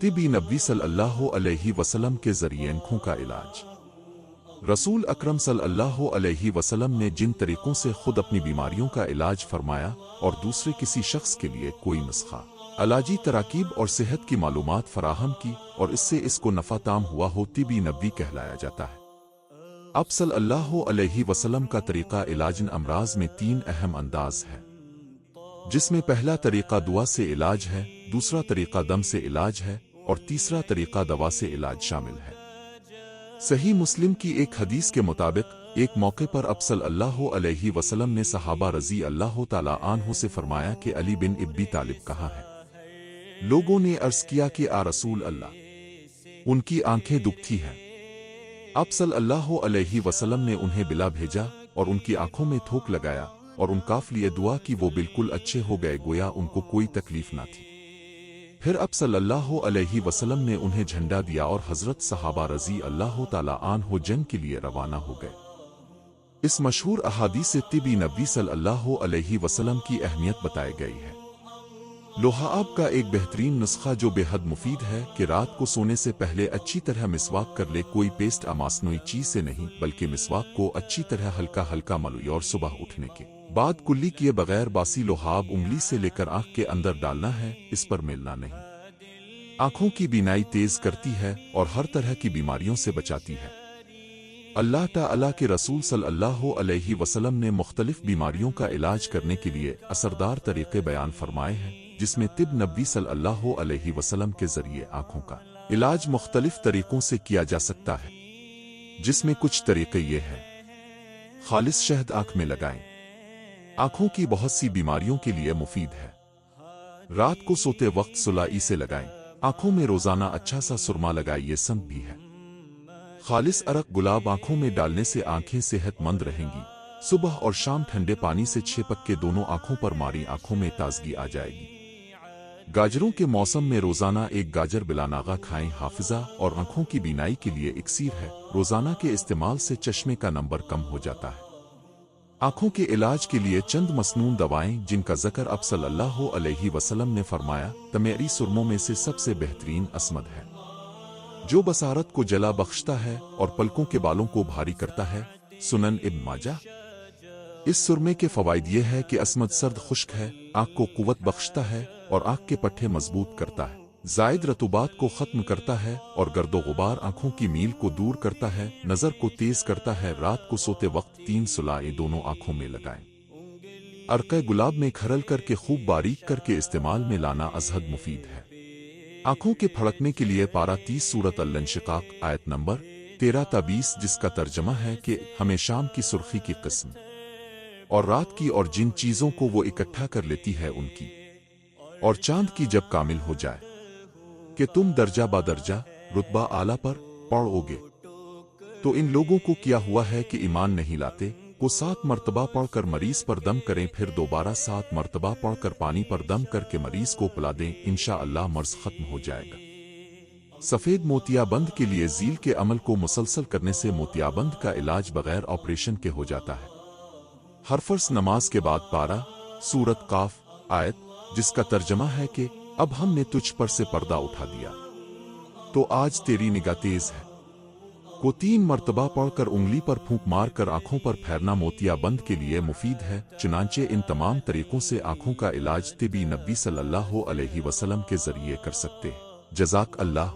तिबी नबी सल्लल्लाहु अलैहि वसल्लम के जरिए आँखों का इलाज। रसूल अकरम सल्लल्लाहु अलैहि वसल्लम ने जिन तरीकों से खुद अपनी बीमारियों का इलाज फरमाया और दूसरे किसी शख्स के लिए कोई नुस्खा, इलाजी तराकीब और सेहत की मालूमात फराहम की और इससे इसको नफा ताम हुआ हो, तिबी नबी कहलाया जाता है। अब सल्लल्लाहु अलैहि वसल्लम का तरीका इलाजन अमराज में 3 अहम अंदाज है, जिसमें पहला तरीका दुआ से इलाज है, दूसरा तरीका दम से इलाज है और तीसरा तरीका दवा से इलाज शामिल है। सही मुस्लिम की एक हदीस के मुताबिक एक मौके पर अब सल्लल्लाहु अलैहि वसल्लम ने सहाबा रज़ी अल्लाह तआला अन्हु से फरमाया कि अली बिन अबी तालिब कहाँ है? लोगों ने अर्ज किया कि आ रसूल अल्लाह, उनकी आंखें दुखती हैं। अब सल्लल्लाहु अलैहि वसल्लम ने उन्हें बिला भेजा और उनकी आंखों में थोक लगाया और उनका लिए दुआ कि वो बिल्कुल अच्छे हो गए, गोया उनको कोई तकलीफ ना थी। फिर अब सल्लल्लाहु अलैहि वसल्लम ने उन्हें झंडा दिया और हजरत सहाबा रज़ी अल्लाह तआला अन्हु जंग के लिए रवाना हो गए। इस मशहूर अहादीस से तिबी नबी सल्लल्लाहु अलैहि वसल्लम की अहमियत बताई गई है। लोहाब का एक बेहतरीन नुस्खा जो बेहद मुफीद है कि रात को सोने से पहले अच्छी तरह मिसवाक कर ले, कोई पेस्ट अमासनोई चीज से नहीं बल्कि मिसवाक को अच्छी तरह हल्का हल्का मलुई और सुबह उठने के बाद कुल्ली किए बगैर बासी लोहाब उंगली से लेकर आंख के अंदर डालना है, इस पर मिलना नहीं। आंखों की बीनाई तेज करती है और हर तरह की बीमारियों से बचाती है। अल्लाह ताला के रसूल सल्लल्लाहु अलैहि वसल्लम ने मुख्तलिफ बीमारियों का इलाज करने के लिए असरदार तरीके बयान फरमाए हैं, जिसमें तिब नबी सल्लल्लाहु अलैहि वसल्लम के जरिए आंखों का इलाज मुख्तलिफ तरीकों से किया जा सकता है, जिसमें कुछ तरीके ये हैं। खालिस शहद आंख में लगाएं। आंखों की बहुत सी बीमारियों के लिए मुफीद है। रात को सोते वक्त सुलाई से लगाएं। आंखों में रोजाना अच्छा सा सुरमा लगाइए, संत भी है। खालिस अरक गुलाब आंखों में डालने से आंखें सेहतमंद रहेंगी। सुबह और शाम ठंडे पानी से छेपक के दोनों आंखों पर मारी, आंखों में ताजगी आ जाएगी। गाजरों के मौसम में रोजाना एक गाजर बिलानागा खाएं। हाफिजा और आंखों की बीनाई के लिए इक्सीर है, रोजाना के इस्तेमाल से चश्मे का नंबर कम हो जाता है। आंखों के इलाज के लिए चंद मसनून दवाएं जिनका जिक्र अब सल्लल्लाहु अलैहि वसल्लम ने फरमाया। तमेरी सुरमों में से सबसे बेहतरीन असमद है, जो बसारत को जला बख्शता है और पलकों के बालों को भारी करता है। सुनन इब्न माजा। इस सुरमे के फवाइद ये है कि असमद सर्द खुश्क है, आंख को कुव्वत बख्शता है और आंख के पट्टे मजबूत करता है। जायद रतूबात को खत्म करता है और गर्दो गुबार आंखों की मील को दूर करता है। नजर को तेज करता है। रात को सोते वक्त 3 सुलाएं दोनों आंखों में लगाएं। अर्क़े गुलाब में खरल करके खूब बारीक करके इस्तेमाल में लाना अजहद मुफीद है। आंखों के फड़कने के लिए पारा 30 सूरत अल-इंशिकाक आयत नंबर 13-20, जिसका तर्जमा है कि हमें शाम की सुर्खी की किस्म और रात की और जिन चीजों को वो इकट्ठा कर लेती है उनकी, और चांद की जब कामिल हो जाए कि तुम दर्जा बा दर्जा रुतबा आला पर पढ़ोगे। तो इन लोगों को क्या हुआ है कि ईमान नहीं लाते, को 7 मरतबा पढ़कर मरीज पर दम करें, फिर दोबारा 7 मरतबा पढ़कर पानी पर दम करके मरीज को पिला दें, इंशाअल्लाह मर्ज खत्म हो जाएगा। सफेद मोतियाबंद के लिए झील के अमल को मुसलसल करने से मोतियाबंद का इलाज बगैर ऑपरेशन के हो जाता है। हर फर्ज नमाज के बाद पारा सूरत काफ आयत, जिसका तर्जमा है कि अब हमने तुझ पर से पर्दा उठा दिया तो आज तेरी निगाह तेज है, को 3 मरतबा पढ़कर उंगली पर फूंक मार कर आंखों पर फेरना मोतियाबंद के लिए मुफीद है। चुनांचे इन तमाम तरीकों से आंखों का इलाज तिबी नबी सल्लल्लाहु अलैहि वसल्लम के जरिए कर सकते हैं। जज़ाक अल्लाह।